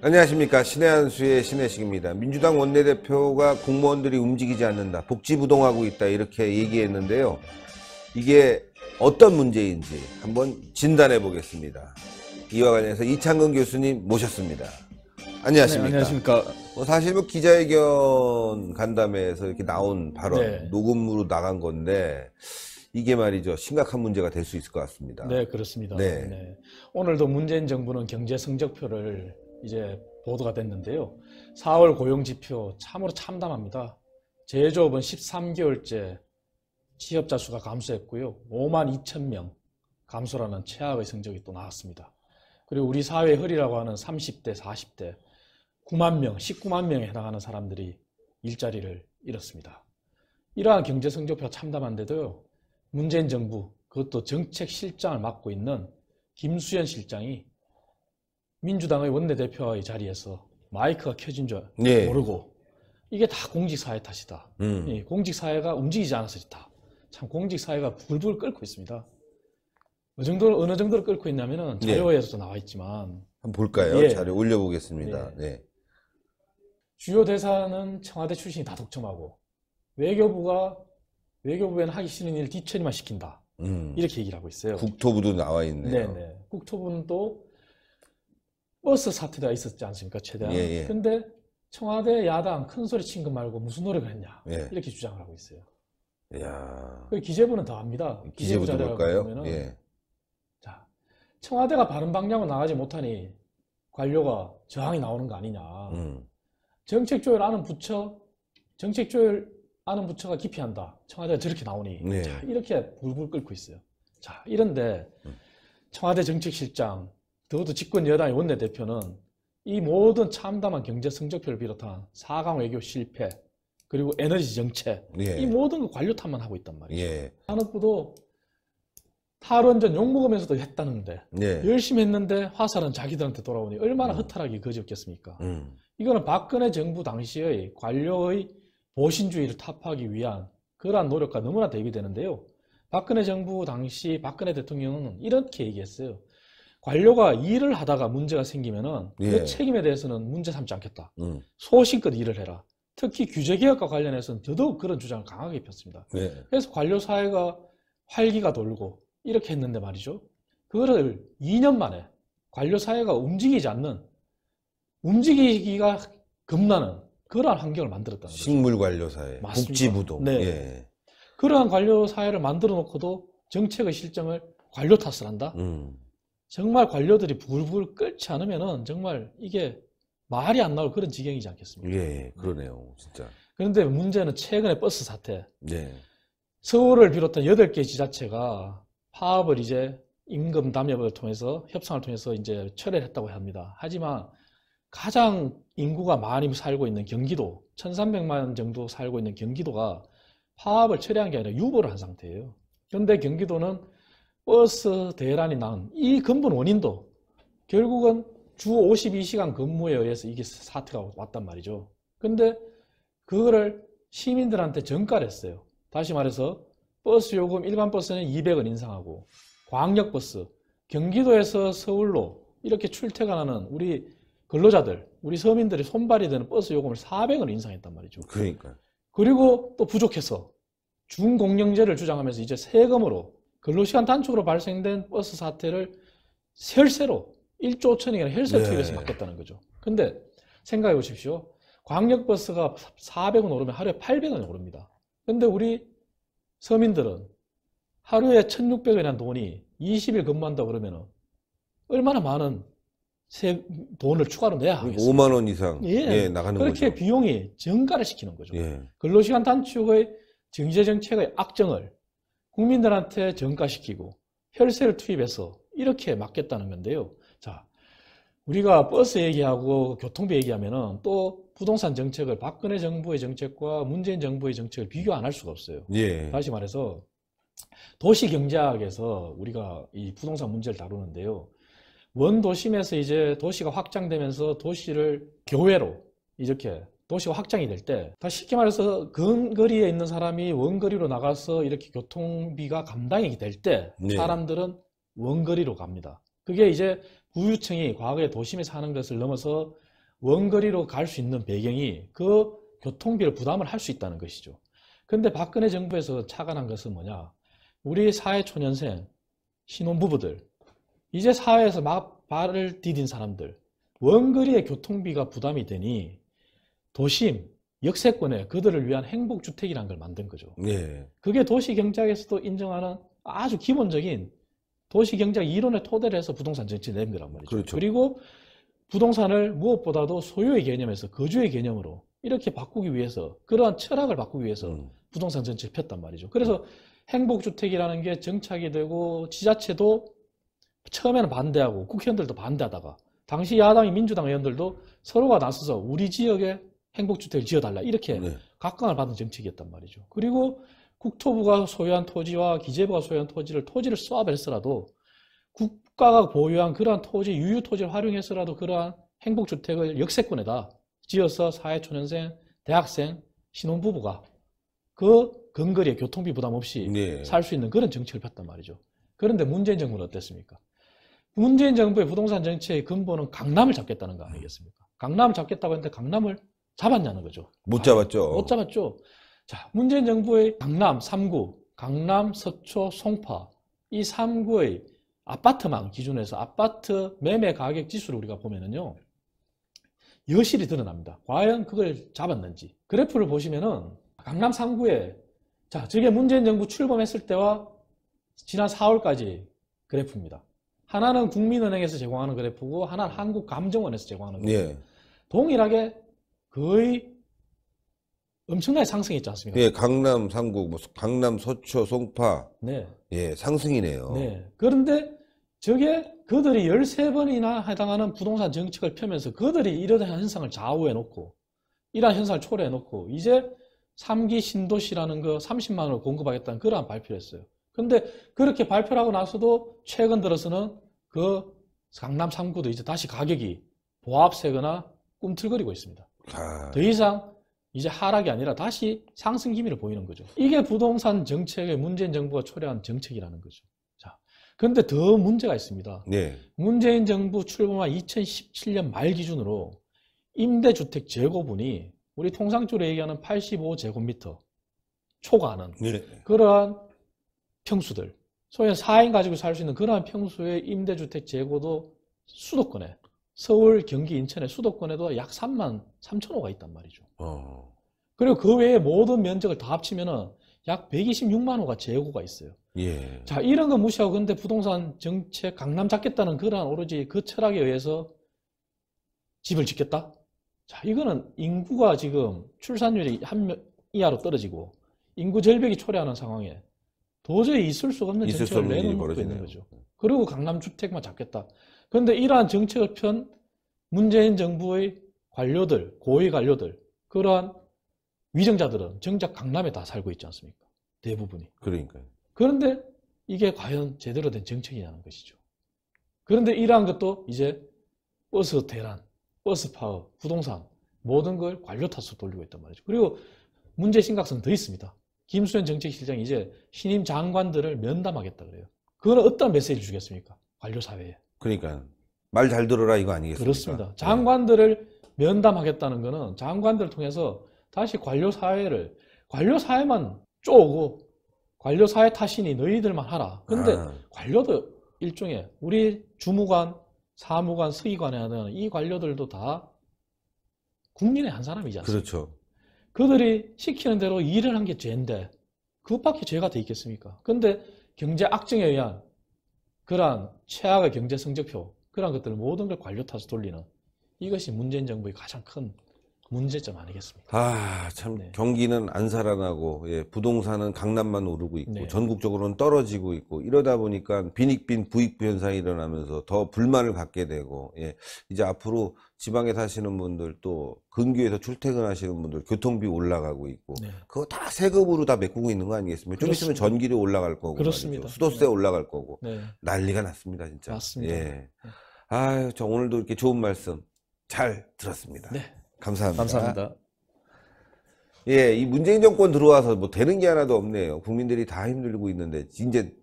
안녕하십니까. 신의 한수의 신혜식입니다. 민주당 원내대표가 공무원들이 움직이지 않는다, 복지부동하고 있다, 이렇게 얘기했는데요. 이게 어떤 문제인지 한번 진단해 보겠습니다. 이와 관련해서 이창근 교수님 모셨습니다. 안녕하십니까. 네, 안녕하십니까. 사실 기자회견 간담회에서 이렇게 나온 발언, 네. 녹음으로 나간 건데 이게 말이죠, 심각한 문제가 될 수 있을 것 같습니다. 네, 그렇습니다. 네. 네. 오늘도 문재인 정부는 경제 성적표를 이제 보도가 됐는데요. 4월 고용지표 참으로 참담합니다. 제조업은 13개월째 취업자 수가 감소했고요. 5만 2천 명 감소라는 최악의 성적이 또 나왔습니다. 그리고 우리 사회의 허리라고 하는 30대, 40대 9만 명, 19만 명에 해당하는 사람들이 일자리를 잃었습니다. 이러한 경제 성적표가 참담한데도요, 문재인 정부, 그것도 정책실장을 맡고 있는 김수현 실장이 민주당의 원내대표의 자리에서 마이크가 켜진 줄 모르고 이게 다 공직사회 탓이다. 공직사회가 움직이지 않아서 좋다. 참 공직사회가 불불 끓고 있습니다. 어느 정도로 끓고 있냐면은 자료에서도 나와 있지만 한번 볼까요? 자료 올려보겠습니다. 네. 주요 대사는 청와대 출신이 다 독점하고 외교부에는 하기 싫은 일 뒤처리만 시킨다. 이렇게 얘기를 하고 있어요. 국토부도 나와 있네요. 네네. 국토부는 또 버스 사태가 있었지 않습니까? 최대한. 근데 청와대 야당 큰 소리 친 거 말고 무슨 노력을 했냐. 이렇게 주장을 하고 있어요. 이야. 기재부는 더 합니다. 기재부도 볼까요? 자, 청와대가 바른 방향으로 나가지 못하니 관료가 저항이 나오는 거 아니냐. 정책 조율 아는 부처가 기피한다. 청와대가 저렇게 나오니. 자, 이렇게 불불 끓고 있어요. 자, 이런데 청와대 정책실장, 그것도 집권 여당의 원내대표는 이 모든 참담한 경제 성적표를 비롯한 4강 외교 실패, 그리고 에너지 정책, 이 모든 거 관료 탓만 하고 있단 말이에요. 산업부도 탈원전 욕먹으면서도 했다는데 열심히 했는데 화살은 자기들한테 돌아오니 얼마나 허탈하게 거지없겠습니까? 이거는 박근혜 정부 당시의 관료의 보신주의를 타파하기 위한 그러한 노력과 너무나 대비되는데요. 박근혜 정부 당시 박근혜 대통령은 이렇게 얘기했어요. 관료가 일을 하다가 문제가 생기면은 그 책임에 대해서는 문제 삼지 않겠다. 소신껏 일을 해라. 특히 규제개혁과 관련해서는 더더욱 그런 주장을 강하게 폈습니다. 그래서 관료 사회가 활기가 돌고 이렇게 했는데 말이죠. 그거를 2년 만에 관료 사회가 움직이기가 겁나는 그러한 환경을 만들었다는 거죠. 식물관료사회, 복지부동. 그러한 관료 사회를 만들어 놓고도 정책의 실정을 관료 탓을 한다? 정말 관료들이 불불 끓지 않으면은 정말 이게 말이 안 나올 그런 지경이지 않겠습니까? 그러네요, 진짜. 그런데 문제는 최근에 버스 사태. 서울을 비롯한 8개 지자체가 파업을 이제 임금 담협을 통해서 협상을 통해서 이제 철회를 했다고 합니다. 하지만 가장 인구가 많이 살고 있는 경기도, 1300만 정도 살고 있는 경기도가 파업을 철회한 게 아니라 유보를 한 상태예요. 그런데 경기도는 버스 대란이 난 이 근본 원인도 결국은 주 52시간 근무에 의해서 이게 사태가 왔단 말이죠. 근데 그거를 시민들한테 전가를 했어요. 다시 말해서 버스 요금 일반 버스는 200원 인상하고 광역버스, 경기도에서 서울로 이렇게 출퇴근하는 우리 근로자들, 우리 서민들이 손발이 되는 버스 요금을 400원 인상했단 말이죠. 그리고 또 부족해서 준공영제를 주장하면서 이제 세금으로 근로시간 단축으로 발생된 버스 사태를 혈세로 1조 5천억이나 혈세 투입해서 막겠다는 거죠. 근데 생각해 보십시오. 광역버스가 400원 오르면 하루에 800원이 오릅니다. 근데 우리 서민들은 하루에 1,600원이라는 돈이 20일 근무한다 그러면 얼마나 많은 돈을 추가로 내야 하겠습니까? 5만 원 이상 나가는 거죠. 그렇게 비용이 증가를 시키는 거죠. 근로시간 단축의 경제정책의 악정을 국민들한테 전가시키고 혈세를 투입해서 이렇게 막겠다는 건데요. 자, 우리가 버스 얘기하고 교통비 얘기하면은 또 부동산 정책을 박근혜 정부의 정책과 문재인 정부의 정책을 비교 안 할 수가 없어요. 다시 말해서 도시경제학에서 우리가 이 부동산 문제를 다루는데요. 원도심에서 이제 도시가 확장되면서 도시를 교외로 이렇게 도시가 확장이 될 때, 다 쉽게 말해서 근거리에 있는 사람이 원거리로 나가서 이렇게 교통비가 감당이 될 때 사람들은 원거리로 갑니다. 그게 이제 부유층이 과거에 도심에 사는 것을 넘어서 원거리로 갈 수 있는 배경이 그 교통비를 부담을 할 수 있다는 것이죠. 근데 박근혜 정부에서 착안한 것은 뭐냐? 우리 사회 초년생, 신혼부부들, 이제 사회에서 막 발을 디딘 사람들, 원거리의 교통비가 부담이 되니 도심, 역세권에 그들을 위한 행복주택이라는 걸 만든 거죠. 네. 그게 도시경제학에서도 인정하는 아주 기본적인 도시경제학 이론의 토대를 해서 부동산 정책을 낸 거란 말이죠. 그렇죠. 그리고 부동산을 무엇보다도 소유의 개념에서 거주의 개념으로 이렇게 바꾸기 위해서, 그러한 철학을 바꾸기 위해서 부동산 정책을 폈단 말이죠. 그래서 행복주택이라는 게 정착이 되고 지자체도 처음에는 반대하고 국회의원들도 반대하다가 당시 야당이 민주당 의원들도 서로가 나서서 우리 지역에 행복주택을 지어달라 이렇게 각광을 받은 정책이었단 말이죠. 그리고 국토부가 소유한 토지와 기재부가 소유한 토지를 수합했더라도 국가가 보유한 그러한 토지, 유유토지를 활용해서라도 그러한 행복주택을 역세권에다 지어서 사회초년생, 대학생, 신혼부부가 그 근거리에 교통비 부담 없이 살 수 있는 그런 정책을 폈단 말이죠. 그런데 문재인 정부는 어땠습니까? 문재인 정부의 부동산 정책의 근본은 강남을 잡겠다는 거 아니겠습니까? 강남을 잡겠다고 했는데 강남을 잡았냐는 거죠. 못 잡았죠. 못 잡았죠. 자, 문재인 정부의 강남 3구, 강남, 서초, 송파 이 3구의 아파트망 기준에서 아파트 매매 가격 지수를 우리가 보면은요, 여실히 드러납니다. 과연 그걸 잡았는지. 그래프를 보시면은 강남 3구에 자, 저게 문재인 정부 출범했을 때와 지난 4월까지 그래프입니다. 하나는 국민은행에서 제공하는 그래프고 하나는 한국감정원에서 제공하는 그래프. 동일하게 거의 엄청나게 상승했지 않습니까? 예, 강남 3구, 뭐 강남, 서초, 송파. 네. 예, 상승이네요. 네. 그런데 저게 그들이 13번이나 해당하는 부동산 정책을 펴면서 그들이 이러한 현상을 좌우해 놓고 이러한 현상을 초래해 놓고 이제 3기 신도시라는 거 30만 원을 공급하겠다는 그러한 발표를 했어요. 근데 그렇게 발표를 하고 나서도 최근 들어서는 그 강남 3구도 이제 다시 가격이 보합세거나 꿈틀거리고 있습니다. 더 이상 이제 하락이 아니라 다시 상승 기미를 보이는 거죠. 이게 부동산 정책의 문재인 정부가 초래한 정책이라는 거죠. 자, 그런데 더 문제가 있습니다. 네. 문재인 정부 출범한 2017년 말 기준으로 임대주택 재고분이 우리 통상적으로 얘기하는 85제곱미터 초과하는 그러한 평수들, 소위 4인 가지고 살 수 있는 그러한 평수의 임대주택 재고도 수도권에, 서울, 경기, 인천의 수도권에도 약 3만 3천 호가 있단 말이죠. 그리고 그 외에 모든 면적을 다 합치면은 약 126만 호가 재고가 있어요. 예. 자, 이런 거 무시하고 근데 부동산 정책 강남 잡겠다는 그러한 오로지 그 철학에 의해서 집을 짓겠다? 자, 이거는 인구가 지금 출산율이 1명 이하로 떨어지고 인구 절벽이 초래하는 상황에 도저히 있을 수가 없는 정책을 내놓고 있는 거죠. 그리고 강남 주택만 잡겠다. 그런데 이러한 정책을 편 문재인 정부의 관료들, 고위 관료들, 그러한 위정자들은 정작 강남에 다 살고 있지 않습니까? 대부분이. 그러니까요. 그런데 이게 과연 제대로 된 정책이냐는 것이죠. 그런데 이러한 것도 이제 버스 대란, 버스 파업, 부동산 모든 걸 관료 탓으로 돌리고 있단 말이죠. 그리고 문제 심각성은 더 있습니다. 김수현 정책실장이 이제 신임 장관들을 면담하겠다 그래요. 그건 어떤 메시지를 주겠습니까? 관료 사회에. 그러니까 말 잘 들어라 이거 아니겠습니까? 그렇습니다. 장관들을 면담하겠다는 거는 장관들을 통해서 다시 관료 사회만 쪼고 관료 사회 탓이니 너희들만 하라. 근데 관료도 일종의 우리 주무관, 사무관, 서기관에 하는 이 관료들도 다 국민의 한 사람이지 않습니까? 그렇죠. 그들이 시키는 대로 일을 한 게 죄인데 그것밖에 죄가 돼 있겠습니까? 근데 경제 악정에 의한 그러한 최악의 경제 성적표 그런 것들 모든 걸 관료 탓으로 돌리는 이것이 문재인 정부의 가장 큰 문제점 아니겠습니까? 참 경기는 안 살아나고 부동산은 강남만 오르고 있고 전국적으로는 떨어지고 있고 이러다 보니까 빈익빈 부익부 현상이 일어나면서 더 불만을 갖게 되고 이제 앞으로 지방에 사시는 분들 또 근교에서 출퇴근하시는 분들 교통비 올라가고 있고 그거 다 세금으로 다 메꾸고 있는 거 아니겠습니까? 좀 있으면 전기료 올라갈 거고 그렇습니다. 수도세 올라갈 거고 난리가 났습니다 진짜. 맞습니다. 저 오늘도 이렇게 좋은 말씀 잘 들었습니다. 감사합니다. 감사합니다. 이 문재인 정권 들어와서 뭐 되는 게 하나도 없네요. 국민들이 다 힘들고 있는데 이제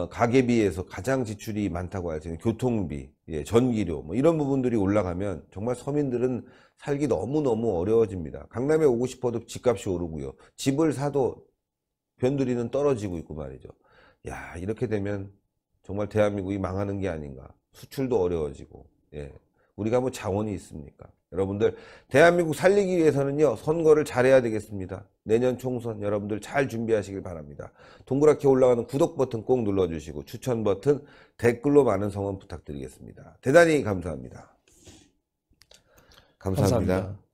가계비에서 가장 지출이 많다고 할 수 있는 교통비, 예, 전기료 뭐 이런 부분들이 올라가면 정말 서민들은 살기 너무너무 어려워집니다. 강남에 오고 싶어도 집값이 오르고요. 집을 사도 변두리는 떨어지고 있고 말이죠. 야, 이렇게 되면 정말 대한민국이 망하는 게 아닌가. 수출도 어려워지고, 예. 우리가 뭐 자원이 있습니까? 여러분들, 대한민국 살리기 위해서는요, 선거를 잘해야 되겠습니다. 내년 총선 여러분들 잘 준비하시길 바랍니다. 동그랗게 올라가는 구독 버튼 꼭 눌러주시고, 추천 버튼, 댓글로 많은 성원 부탁드리겠습니다. 대단히 감사합니다. 감사합니다.